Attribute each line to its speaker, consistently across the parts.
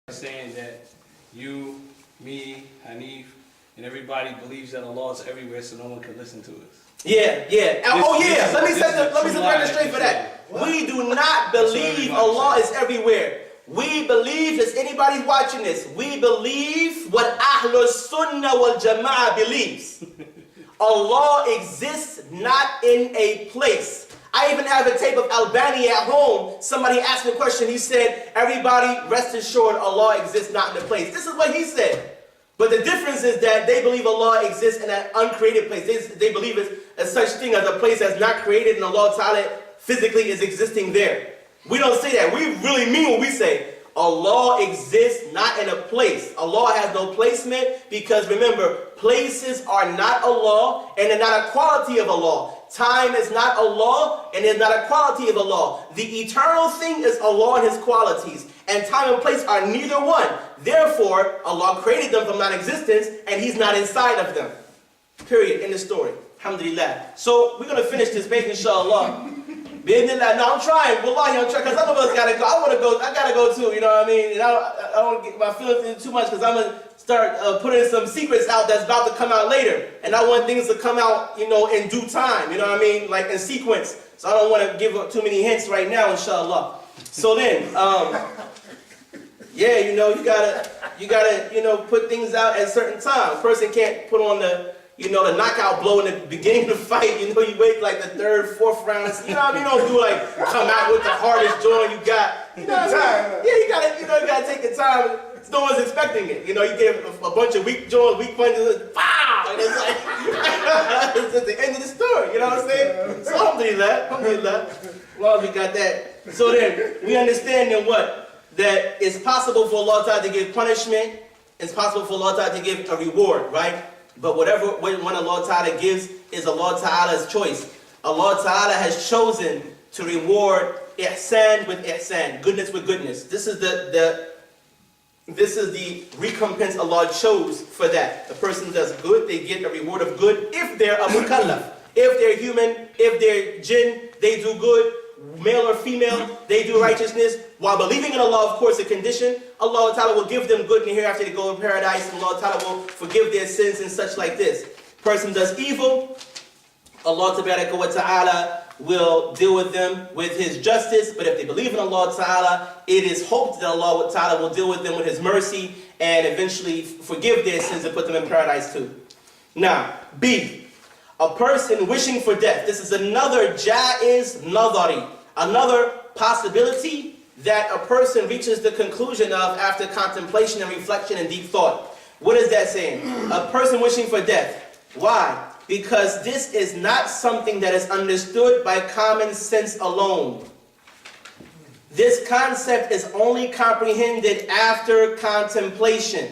Speaker 1: saying that you, me, Hanif, and everybody believes that Allah is everywhere, so no one can listen to us.
Speaker 2: Yeah. Let me set the record straight for that. We do not believe Allah is everywhere. We believe, as anybody's watching this, we believe what Ahlus, Sunnah wal Jamaa'ah believes. Allah exists not in a place. I even have a tape of Albani at home. Somebody asked me a question. He said, everybody rest assured Allah exists not in a place. This is what he said. But the difference is that they believe Allah exists in an uncreated place. They believe it's a such thing as a place that's not created and Allah Ta'ala physically is existing there. We don't say that. We really mean what we say. Allah exists not in a place. Allah has no placement because remember, places are not Allah and they're not a quality of Allah. Time is not Allah and is not a quality of Allah. The eternal thing is Allah and His qualities. And time and place are neither one. Therefore, Allah created them from non-existence and He's not inside of them. Period. In the story. Alhamdulillah. So we're going to finish this page, inshallah. No, I'm trying. Wallahi, I'm trying. Because some of us got to go. I want to go. I got to go too. You know what I mean? And I don't want to get my feelings into too much because I'm going to start putting some secrets out that's about to come out later. And I want things to come out, you know, in due time. You know what I mean? Like in sequence. So I don't want to give too many hints right now, inshallah. So then, yeah, you know, you gotta, you know, put things out at a certain time. A person can't put on the, you know, the knockout blow in the beginning of the fight. You know, you wait like the third, fourth round. You know what I mean? You don't do like come out with the hardest joint you got. You know what I mean? Yeah, you gotta, you know, you gotta take your time. No one's expecting it. You know, you get a bunch of weak joints, weak punches, pow, and it's like it's at the end of the story. You know what I'm saying? So alhamdulillah, well, we got that. So then we understand then what? That it's possible for Allah Ta'ala to give punishment. It's possible for Allah Ta'ala to give a reward, right? But when Allah Ta'ala gives is Allah Ta'ala's choice. Allah Ta'ala has chosen to reward ihsan with ihsan, goodness with goodness. This is the recompense Allah chose for that. The person does good, they get a reward of good if they're a mukallaf. If they're human, if they're jinn, they do good. Male or female, they do righteousness. While believing in Allah, of course, a condition, Allah Ta'ala will give them good in the hereafter to go in paradise, and Allah Ta'ala will forgive their sins and such like this. Person does evil, Allah Ta'ala will deal with them with His justice, but if they believe in Allah Ta'ala, it is hoped that Allah Ta'ala will deal with them with His mercy and eventually forgive their sins and put them in paradise too. Now, B. A person wishing for death. This is another jaiz nadari, another possibility that a person reaches the conclusion of after contemplation and reflection and deep thought. What is that saying? A person wishing for death. Why? Because this is not something that is understood by common sense alone. This concept is only comprehended after contemplation.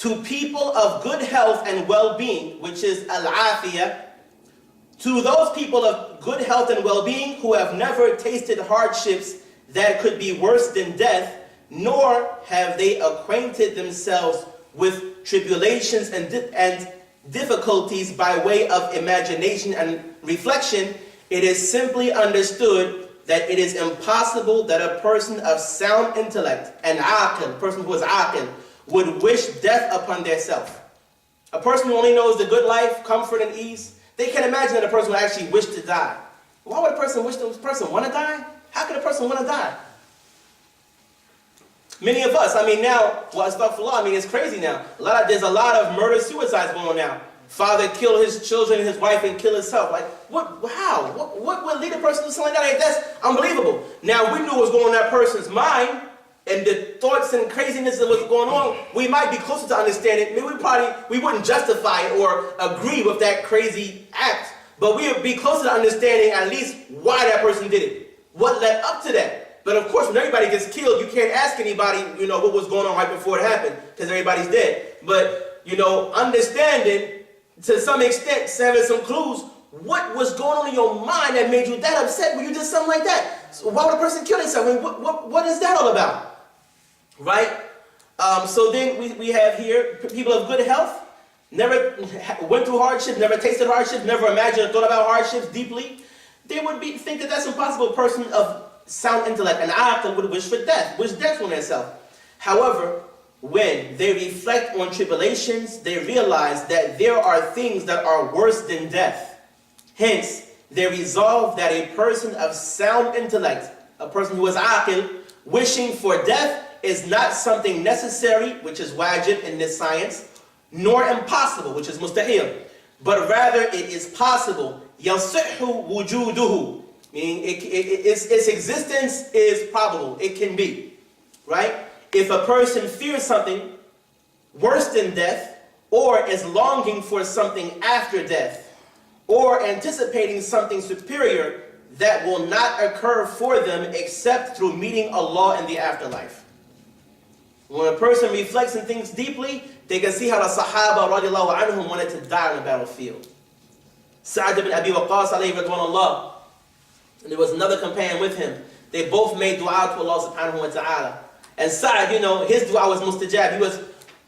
Speaker 2: To people of good health and well-being, which is al-afiyah, to those people of good health and well-being who have never tasted hardships that could be worse than death, nor have they acquainted themselves with tribulations and difficulties by way of imagination and reflection, it is simply understood that it is impossible that a person of sound intellect, an aqil, a person who is aqil, would wish death upon their self. A person who only knows the good life, comfort and ease, they can't imagine that a person would actually wish to die. Why would a person wish this person want to die? How could a person want to die? Many of us, I mean now, well, astaghfirullah, I mean it's crazy now. There's a lot of murder-suicides going on now. Father kill his children and his wife and kill himself. Like, how? What would lead a person to do something like that? That's unbelievable. Now, we knew what was going on in that person's mind, and the thoughts and craziness of what's going on, we might be closer to understanding. Maybe we wouldn't justify or agree with that crazy act, but we would be closer to understanding at least why that person did it. What led up to that? But of course, when everybody gets killed, you can't ask anybody, you know, what was going on right before it happened, because everybody's dead. But, you know, understanding, to some extent, having some clues, what was going on in your mind that made you that upset when you did something like that? So why would a person kill himself? I mean, what is that all about? Right? So then we have here people of good health, never went through hardships, never tasted hardships, never imagined or thought about hardships deeply. They would think that that's impossible. A person of sound intellect, an aqil, would wish for death, wish death on themselves. However, when they reflect on tribulations, they realize that there are things that are worse than death. Hence, they resolve that a person of sound intellect, a person who is aqil, wishing for death is not something necessary, which is wajib in this science, nor impossible, which is mustahil, but rather it is possible. Yasihhu wujuduhu, meaning its existence is probable, it can be, right? If a person fears something worse than death, or is longing for something after death, or anticipating something superior that will not occur for them except through meeting Allah in the afterlife. When a person reflects and thinks deeply, they can see how the Sahaba radiallahu anhum wanted to die on the battlefield. Sa'd ibn Abi Waqqas alayhi radwanullah, and there was another companion with him. They both made dua to Allah subhanahu wa ta'ala. And Sa'd, you know, his dua was mustajab. He was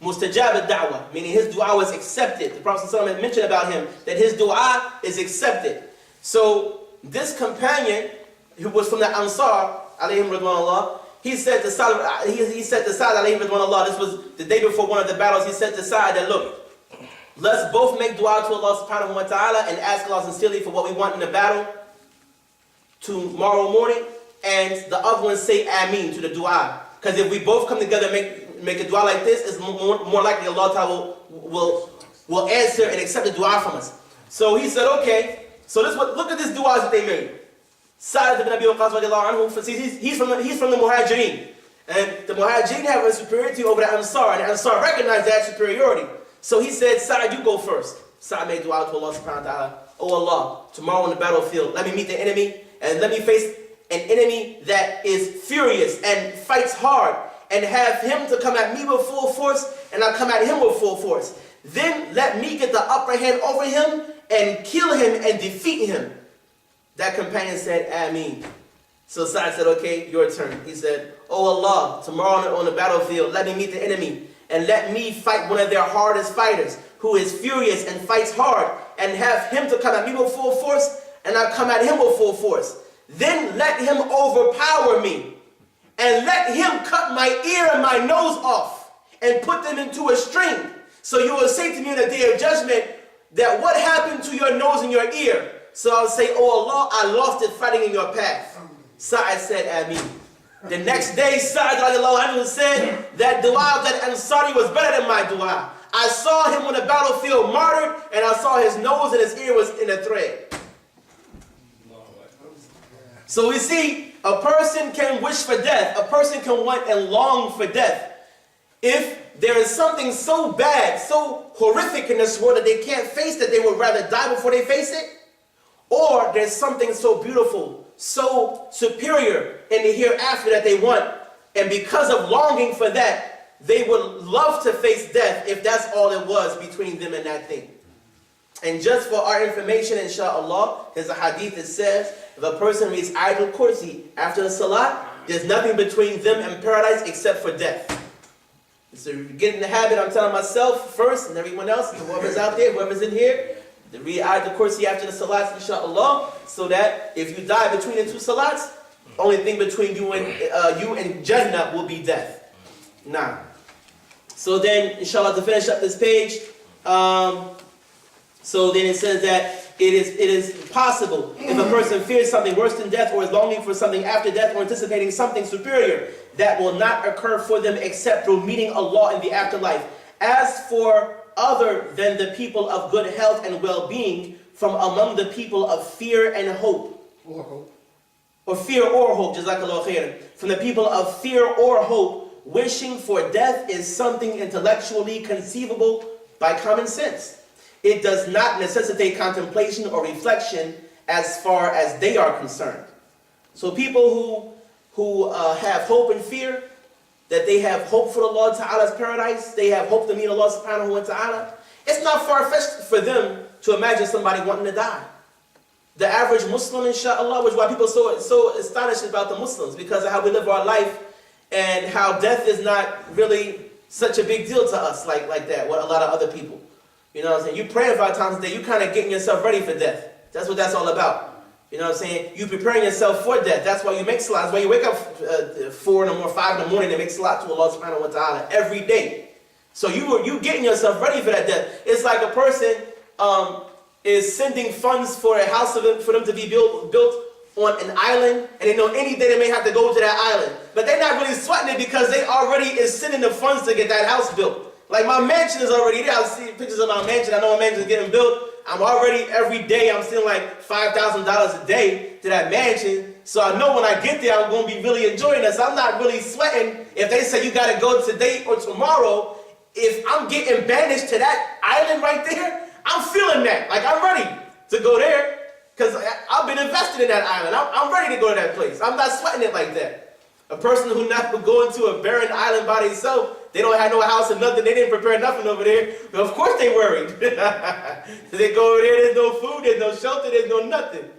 Speaker 2: mustajab al-da'wah, meaning his dua was accepted. The Prophet ﷺ had mentioned about him that his dua is accepted. So this companion, who was from the Ansar, alayhim radwanullah, he said to Sa'd alayhim radwanullah, this was the day before one of the battles, he said to Sa'd that, look, let's both make dua to Allah subhanahu wa ta'ala and ask Allah sincerely for what we want in the battle tomorrow morning, and the other one say ameen to the dua. Because if we both come together and make a dua like this, it's more likely Allah Ta'ala will answer and accept the dua from us. So he said, okay, so look at this dua that they made. Sa'd ibn Abi Waqqas radiallahu anhu, he's from the Muhajirin. And the Muhajirin have a superiority over the Ansar, and the Ansar recognize that superiority. So he said, Sa'd, you go first. Sa'd made dua to Allah subhanahu wa ta'ala. Oh Allah, tomorrow on the battlefield, let me meet the enemy, and let me face an enemy that is furious and fights hard, and have him to come at me with full force, and I'll come at him with full force. Then let me get the upper hand over him and kill him and defeat him. That companion said, Ameen. So Sa'd said, okay, your turn. He said, oh Allah, tomorrow on the battlefield, let me meet the enemy, and let me fight one of their hardest fighters, who is furious and fights hard, and have him to come at me with full force, and I'll come at him with full force. Then let him overpower me, and let him cut my ear and my nose off, and put them into a string. So you will say to me in the day of judgment, that what happened to your nose and your ear? So I'll say, oh Allah, I lost it fighting in your path. Sa'd said, Ameen. The next day, Sa'd radiallahu anhu said, that dua of that Ansari was better than my dua. I saw him on the battlefield martyred, and I saw his nose and his ear was in a thread. So we see, a person can wish for death, a person can want and long for death. If there is something so bad, so horrific in this world that they can't face it, they would rather die before they face it. Or there's something so beautiful, so superior in the hereafter that they want. And because of longing for that, they would love to face death if that's all it was between them and that thing. And just for our information, inshallah, there's a hadith that says, if a person reads Ayatul Kursi after the Salat, there's nothing between them and paradise except for death. So you get in the habit, I'm telling myself first, and everyone else, whoever's out there, whoever's in here, to read Ayatul Kursi after the Salats, inshallah, so that if you die between the two Salats, only thing between you and Jannah will be death. Now, so then, inshallah, to finish up this page, so then it says that it is possible if a person fears something worse than death, or is longing for something after death, or anticipating something superior, that will not occur for them except through meeting Allah in the afterlife. As for other than the people of good health and well-being, from among the people of fear and hope, or fear or hope, jazakallahu khairan, from the people of fear or hope, wishing for death is something intellectually conceivable by common sense. It does not necessitate contemplation or reflection as far as they are concerned. So people who have hope and fear, that they have hope for Allah Ta'ala's paradise, they have hope to meet Allah Subhanahu wa Ta'ala, it's not far-fetched for them to imagine somebody wanting to die. The average Muslim, inshallah, which is why people are so astonished about the Muslims, because of how we live our life and how death is not really such a big deal to us like that, what a lot of other people. You know what I'm saying? You pray 5 times a day, you kind of getting yourself ready for death. That's what that's all about. You know what I'm saying? You preparing yourself for death. That's why you make salat. That's why you wake up 4 in the morning, 5 in the morning and make salat to Allah subhanahu wa ta'ala every day. So you getting yourself ready for that death. It's like a person is sending funds for a house for them to be built on an island, and they know any day they may have to go to that island. But they're not really sweating it because they already is sending the funds to get that house built. Like my mansion is already there. I see pictures of my mansion. I know my mansion is getting built. I'm already, every day, I'm sending like $5,000 a day to that mansion. So I know when I get there, I'm going to be really enjoying this. I'm not really sweating. If they say you got to go today or tomorrow, if I'm getting banished to that island right there, I'm feeling that. Like I'm ready to go there because I've been invested in that island. I'm ready to go to that place. I'm not sweating it like that. A person who not going to a barren island by themselves, they don't have no house or nothing. They didn't prepare nothing over there. But of course they worried. They go over there, there's no food, there's no shelter, there's no nothing.